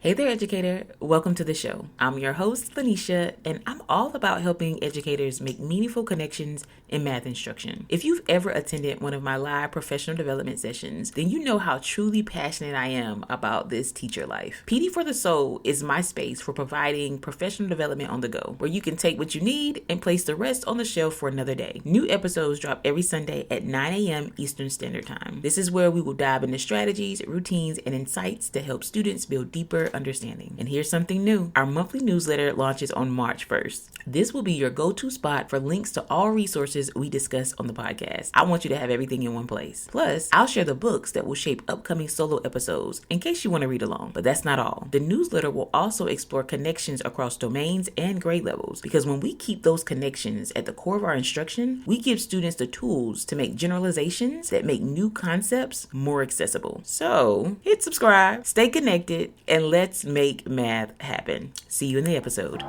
Hey there, educator. Welcome to the show. I'm your host, Lanisha, and I'm all about helping educators make meaningful connections in math instruction. If you've ever attended one of my live professional development sessions, then you know how truly passionate I am about this teacher life. PD for the Soul is my space for providing professional development on the go, where you can take what you need and place the rest on the shelf for another day. New episodes drop every Sunday at 9 a.m. Eastern Standard Time. This is where we will dive into strategies, routines, and insights to help students build deeper understanding. And here's something new. Our monthly newsletter launches on March 1st. This will be your go-to spot for links to all resources we discuss on the podcast. I want you to have everything in one place. Plus, I'll share the books that will shape upcoming solo episodes in case you want to read along. But that's not all. The newsletter will also explore connections across domains and grade levels, because when we keep those connections at the core of our instruction, we give students the tools to make generalizations that make new concepts more accessible. So, hit subscribe, stay connected, and let's make math happen. See you in the episode.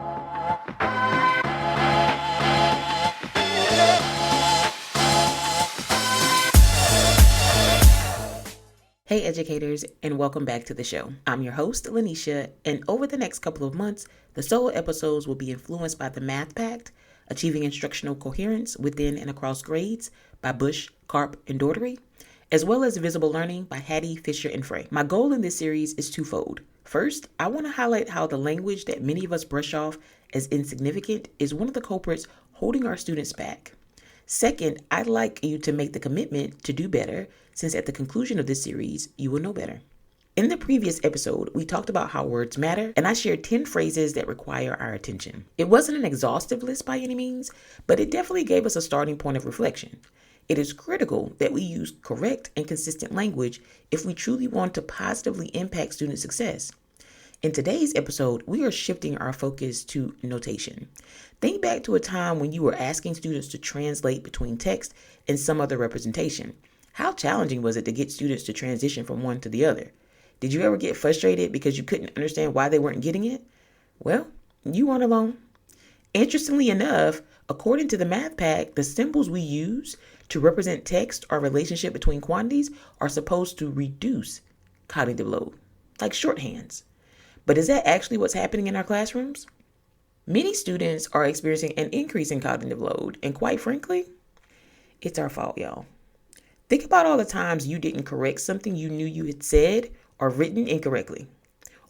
Hey educators, and welcome back to the show. I'm your host, Lanisha, and over the next couple of months, the solo episodes will be influenced by the Math Pact, Achieving Instructional Coherence Within and Across Grades by Bush, Karp, and Daugherty, as well as Visible Learning by Hattie, Fisher, and Frey. My goal in this series is twofold. First, I want to highlight how the language that many of us brush off as insignificant is one of the culprits holding our students back. Second, I'd like you to make the commitment to do better, since at the conclusion of this series, you will know better. In the previous episode, we talked about how words matter, and I shared 10 phrases that require our attention. It wasn't an exhaustive list by any means, but it definitely gave us a starting point of reflection. It is critical that we use correct and consistent language if we truly want to positively impact student success. In today's episode, we are shifting our focus to notation. Think back to a time when you were asking students to translate between text and some other representation. How challenging was it to get students to transition from one to the other? Did you ever get frustrated because you couldn't understand why they weren't getting it? Well, you weren't alone. Interestingly enough, according to the Math Pact, the symbols we use to represent text or relationship between quantities are supposed to reduce cognitive load, like shorthands. But is that actually what's happening in our classrooms? Many students are experiencing an increase in cognitive load, and quite frankly, it's our fault, y'all. Think about all the times you didn't correct something you knew you had said or written incorrectly,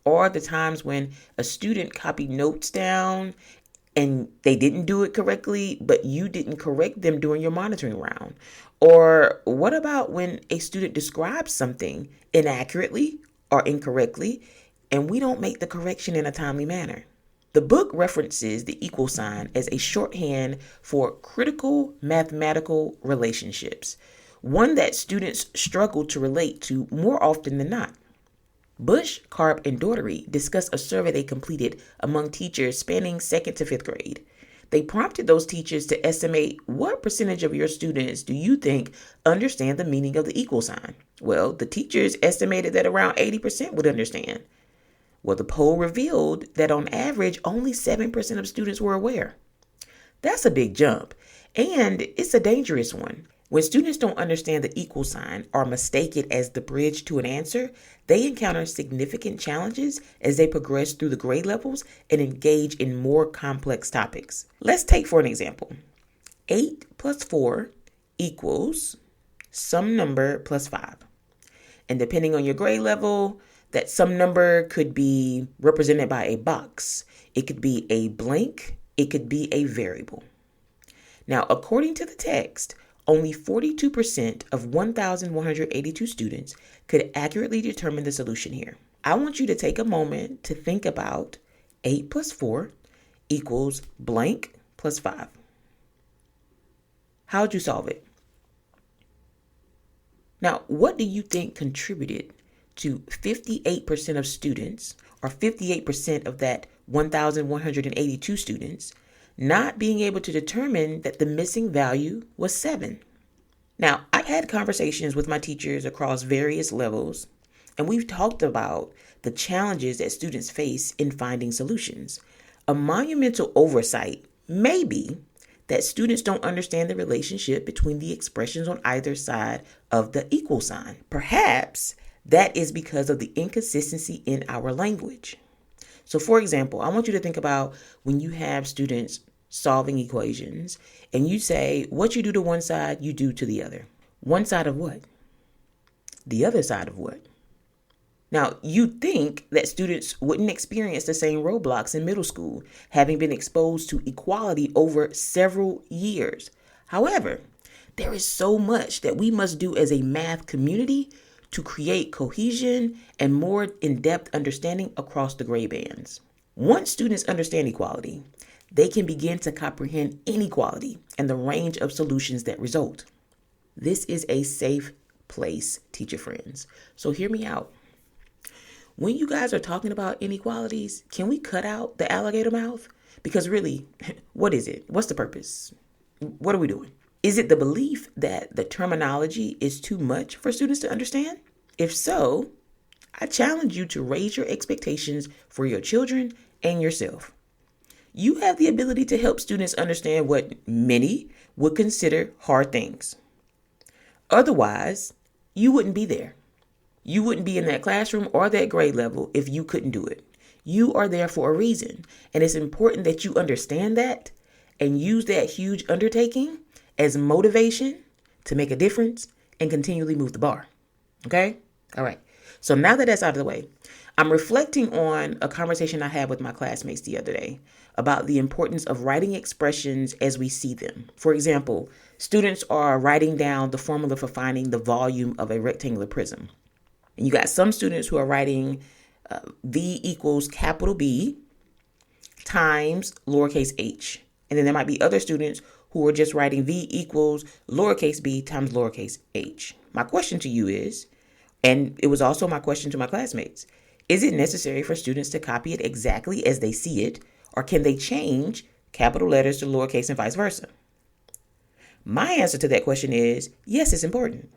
or the times when a student copied notes down and they didn't do it correctly, but you didn't correct them during your monitoring round. Or what about when a student describes something inaccurately or incorrectly, and we don't make the correction in a timely manner? The book references the equal sign as a shorthand for critical mathematical relationships, one that students struggle to relate to more often than not. Bush, Karp, and Daugherty discuss a survey they completed among teachers spanning 2nd to 5th grade. They prompted those teachers to estimate what percentage of your students do you think understand the meaning of the equal sign. Well, the teachers estimated that around 80% would understand. Well, the poll revealed that on average, only 7% of students were aware. That's a big jump, and it's a dangerous one. When students don't understand the equal sign or mistake it as the bridge to an answer, they encounter significant challenges as they progress through the grade levels and engage in more complex topics. Let's take for an example. 8 plus 4 equals some number plus 5. And depending on your grade level, that some number could be represented by a box. It could be a blank. It could be a variable. Now, according to the text, only 42% of 1,182 students could accurately determine the solution here. I want you to take a moment to think about 8 plus 4 equals blank plus 5. How'd you solve it? Now, what do you think contributed to 58% of students, or 58% of that 1,182 students, not being able to determine that the missing value was 7? Now, I've had conversations with my teachers across various levels, and we've talked about the challenges that students face in finding solutions. A monumental oversight may be that students don't understand the relationship between the expressions on either side of the equal sign. Perhaps That is because of the inconsistency in our language. So for example, I want you to think about when you have students solving equations and you say, what you do to one side, you do to the other. One side of what? The other side of what? Now, you'd think that students wouldn't experience the same roadblocks in middle school, having been exposed to equality over several years. However, there is so much that we must do as a math community to create cohesion and more in-depth understanding across the grade bands. Once students understand equality, they can begin to comprehend inequality and the range of solutions that result. This is a safe place, teacher friends. So hear me out. When you guys are talking about inequalities, can we cut out the alligator mouth? Because really, what is it? What's the purpose? What are we doing? Is it the belief that the terminology is too much for students to understand? If so, I challenge you to raise your expectations for your children and yourself. You have the ability to help students understand what many would consider hard things. Otherwise, you wouldn't be there. You wouldn't be in that classroom or that grade level if you couldn't do it. You are there for a reason, and it's important that you understand that and use that huge undertaking as motivation to make a difference and continually move the bar. Okay? All right. So now that that's out of the way, I'm reflecting on a conversation I had with my classmates the other day about the importance of writing expressions as we see them. For example, students are writing down the formula for finding the volume of a rectangular prism. And you got some students who are writing V equals capital B times lowercase h. And then there might be other students who are just writing V equals lowercase b times lowercase h. My question to you is, and it was also my question to my classmates, is it necessary for students to copy it exactly as they see it, or can they change capital letters to lowercase and vice versa? My answer to that question is, yes, it's important.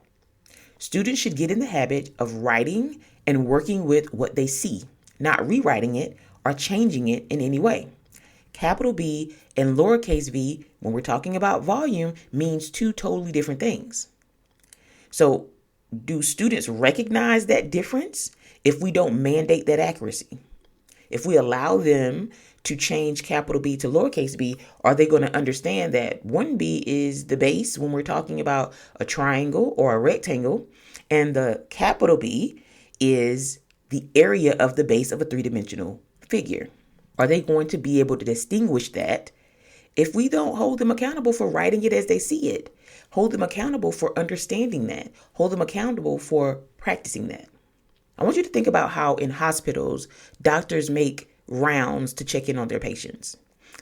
Students should get in the habit of writing and working with what they see, not rewriting it or changing it in any way. Capital B and lowercase v, when we're talking about volume, means two totally different things. So, do students recognize that difference if we don't mandate that accuracy? If we allow them to change capital B to lowercase b, are they going to understand that one b is the base when we're talking about a triangle or a rectangle, and the capital B is the area of the base of a three-dimensional figure? Are they going to be able to distinguish that if we don't hold them accountable for writing it as they see it? Hold them accountable for understanding that. Hold them accountable for practicing that. I want you to think about how in hospitals, doctors make rounds to check in on their patients.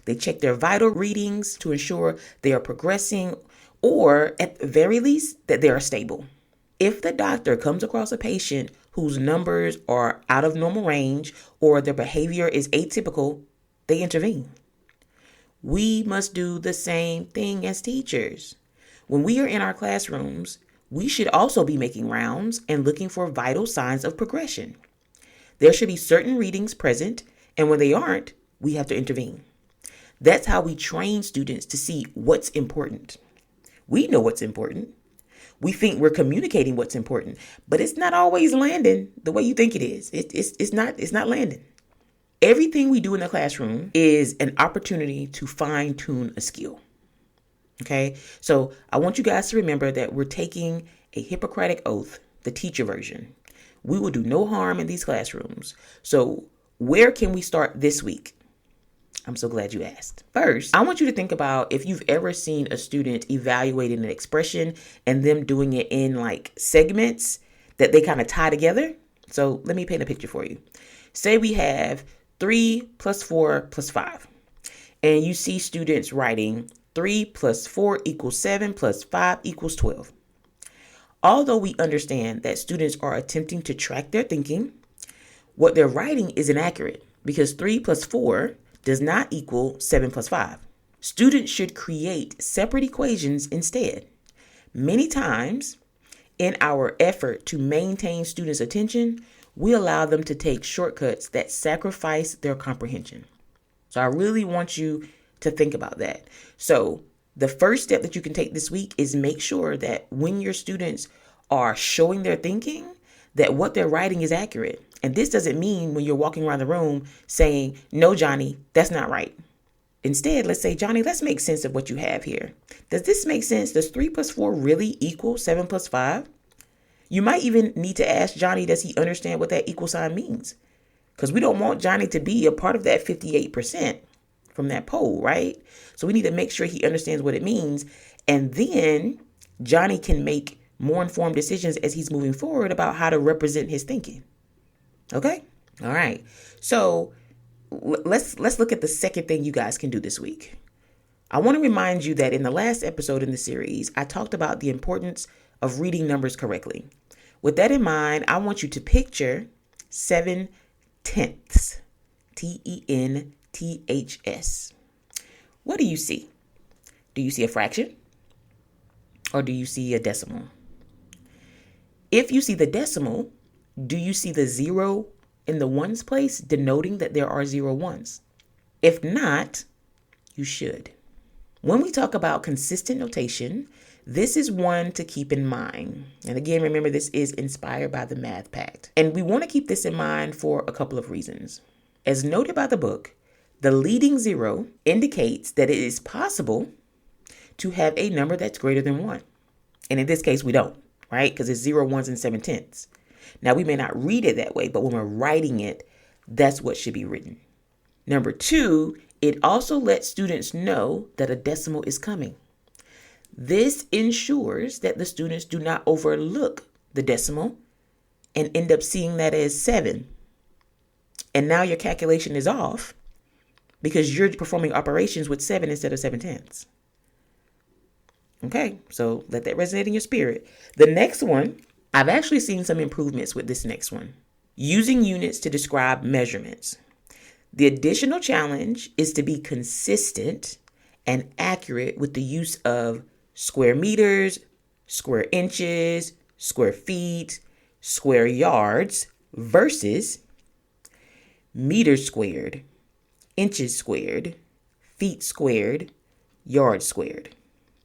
They check their vital readings to ensure they are progressing, or at the very least, that they are stable. If the doctor comes across a patient whose numbers are out of normal range or their behavior is atypical, they intervene. We must do the same thing as teachers. When we are in our classrooms, we should also be making rounds and looking for vital signs of progression. There should be certain readings present, and when they aren't, we have to intervene. That's how we train students to see what's important. We know what's important. We think we're communicating what's important, but it's not always landing the way you think it is. It's not landing. Everything we do in the classroom is an opportunity to fine-tune a skill. Okay, so I want you guys to remember that we're taking a Hippocratic oath, the teacher version. We will do no harm in these classrooms. So where can we start this week? I'm so glad you asked. First, I want you to think about if you've ever seen a student evaluating an expression and them doing it in like segments that they kind of tie together. So let me paint a picture for you. Say we have 3 plus 4 plus 5. And you see students writing 3 plus 4 equals 7 plus 5 equals 12. Although we understand that students are attempting to track their thinking, what they're writing is inaccurate because 3 plus 4 does not equal 7 plus 5. Students should create separate equations instead. Many times, in our effort to maintain students' attention, we allow them to take shortcuts that sacrifice their comprehension. So I really want you to think about that. So the first step that you can take this week is make sure that when your students are showing their thinking, that what they're writing is accurate. And this doesn't mean when you're walking around the room saying, no, Johnny, that's not right. Instead, let's say, Johnny, let's make sense of what you have here. Does this make sense? Does 3 plus 4 really equal 7 plus 5? You might even need to ask Johnny, does he understand what that equal sign means? Because we don't want Johnny to be a part of that 58% from that poll, right? So we need to make sure he understands what it means. And then Johnny can make more informed decisions as he's moving forward about how to represent his thinking. Okay? All right. So let's look at the second thing you guys can do this week. I want to remind you that in the last episode in the series, I talked about the importance of reading numbers correctly. With that in mind, I want you to picture 7/10, TENTHS. What do you see? Do you see a fraction? Or do you see a decimal? If you see the decimal, do you see the 0 in the ones place, denoting that there are 0 ones? If not, you should. When we talk about consistent notation, this is one to keep in mind. And again, remember, this is inspired by the Math Pact. And we want to keep this in mind for a couple of reasons. As noted by the book, the leading 0 indicates that it is possible to have a number that's greater than 1. And in this case, we don't, right? Because it's 0, 1s, and 7/10. Now, we may not read it that way, but when we're writing it, that's what should be written. Number 2, it also lets students know that a decimal is coming. This ensures that the students do not overlook the decimal and end up seeing that as 7. And now your calculation is off because you're performing operations with 7 instead of 7/10. Okay, so let that resonate in your spirit. The next one, I've actually seen some improvements with this next one. Using units to describe measurements. The additional challenge is to be consistent and accurate with the use of square meters, square inches, square feet, square yards versus meters squared, inches squared, feet squared, yards squared.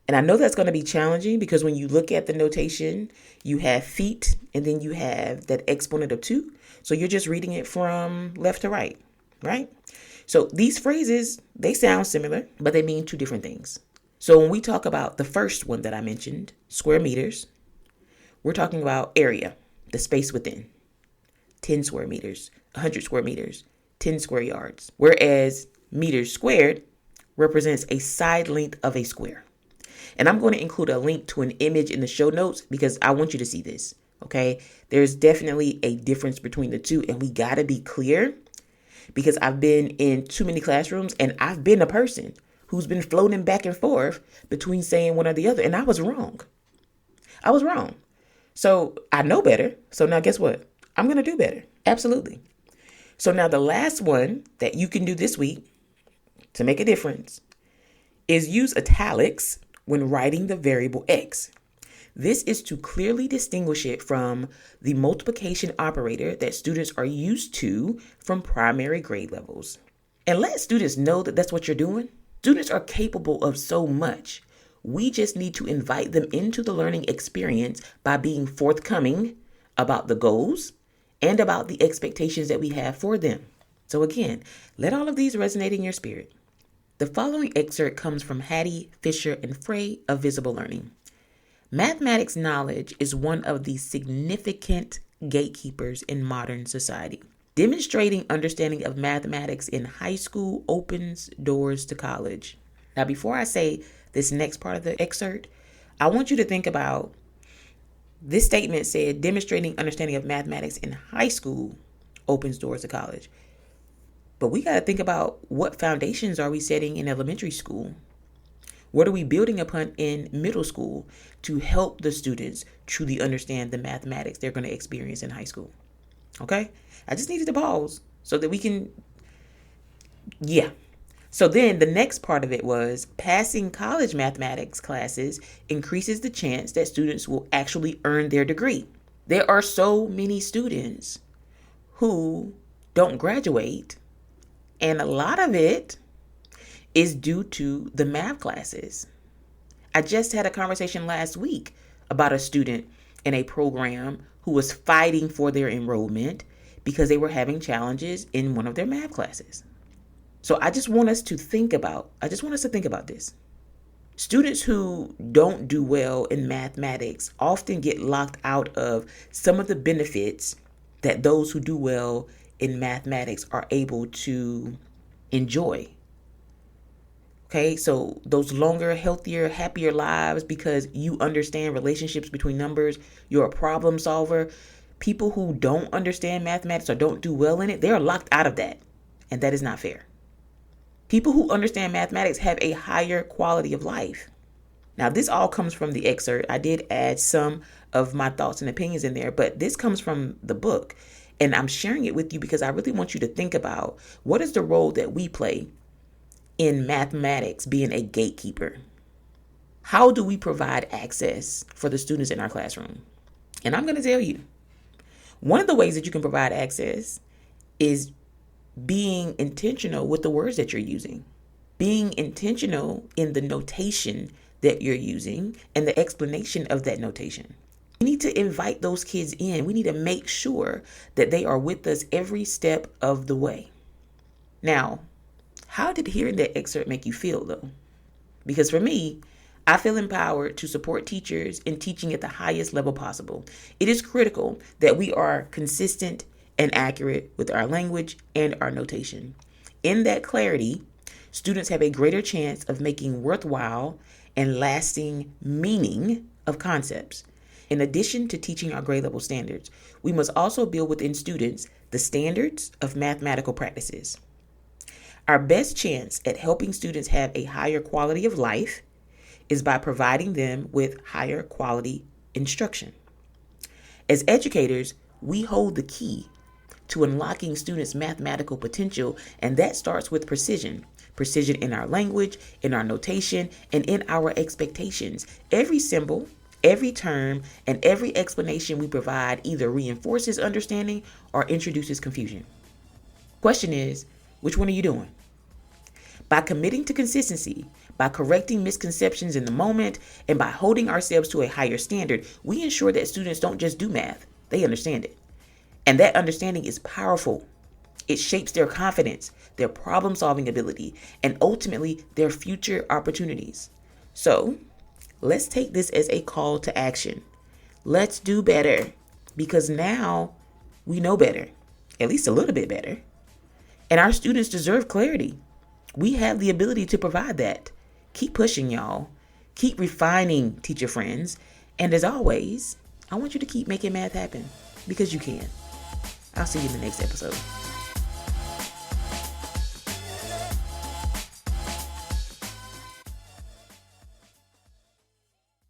And I know that's going to be challenging because when you look at the notation, you have feet and then you have that exponent of 2. So you're just reading it from left to right, right? So these phrases, they sound similar, but they mean 2 different things. So when we talk about the first one that I mentioned, square meters, we're talking about area, the space within. 10 square meters, 100 square meters, 10 square yards. Whereas meters squared represents a side length of a square. And I'm going to include a link to an image in the show notes because I want you to see this, okay? There's definitely a difference between the two, and we got to be clear because I've been in too many classrooms and I've been a person who's been floating back and forth between saying one or the other, and I was wrong. I was wrong. So I know better. So now guess what? I'm going to do better. Absolutely. So now the last one that you can do this week to make a difference is use italics when writing the variable x. This is to clearly distinguish it from the multiplication operator that students are used to from primary grade levels. And let students know that that's what you're doing. Students are capable of so much. We just need to invite them into the learning experience by being forthcoming about the goals and about the expectations that we have for them. So again, let all of these resonate in your spirit. The following excerpt comes from Hattie, Fisher, and Frey of Visible Learning. Mathematics knowledge is one of the significant gatekeepers in modern society. Demonstrating understanding of mathematics in high school opens doors to college. Now, before I say this next part of the excerpt, I want you to think about this statement said demonstrating understanding of mathematics in high school opens doors to college. But we got to think about what foundations are we setting in elementary school? What are we building upon in middle school to help the students truly understand the mathematics they're going to experience in high school? Okay? I just needed to pause so that we can, So then the next part of it was passing college mathematics classes increases the chance that students will actually earn their degree. There are so many students who don't graduate, and a lot of it is due to the math classes. I just had a conversation last week about a student in a program who was fighting for their enrollment because they were having challenges in one of their math classes. So I just want us to think about this. Students who don't do well in mathematics often get locked out of some of the benefits that those who do well in mathematics are able to enjoy. Okay, so those longer, healthier, happier lives because you understand relationships between numbers, you're a problem solver. People who don't understand mathematics or don't do well in it, they're locked out of that. And that is not fair. People who understand mathematics have a higher quality of life. Now, this all comes from the excerpt. I did add some of my thoughts and opinions in there, but this comes from the book. And I'm sharing it with you because I really want you to think about what is the role that we play in mathematics being a gatekeeper. How do we provide access for the students in our classroom? And I'm going to tell you, one of the ways that you can provide access is being intentional with the words that you're using, being intentional in the notation that you're using and the explanation of that notation. We need to invite those kids in. We need to make sure that they are with us every step of the way. Now, how did hearing that excerpt make you feel, though? Because for me, I feel empowered to support teachers in teaching at the highest level possible. It is critical that we are consistent and accurate with our language and our notation. In that clarity, students have a greater chance of making worthwhile and lasting meaning of concepts. In addition to teaching our grade level standards, we must also build within students the standards of mathematical practices. Our best chance at helping students have a higher quality of life is by providing them with higher quality instruction. As educators, we hold the key to unlocking students' mathematical potential, and that starts with precision. Precision in our language, in our notation, and in our expectations. Every symbol, every term, and every explanation we provide either reinforces understanding or introduces confusion. Question is, which one are you doing? By committing to consistency, by correcting misconceptions in the moment, and by holding ourselves to a higher standard, we ensure that students don't just do math, they understand it. And that understanding is powerful. It shapes their confidence, their problem-solving ability, and ultimately their future opportunities. So, let's take this as a call to action. Let's do better, because now we know better, at least a little bit better. And our students deserve clarity. We have the ability to provide that. Keep pushing, y'all. Keep refining, teacher friends. And as always, I want you to keep making math happen, because you can. I'll see you in the next episode.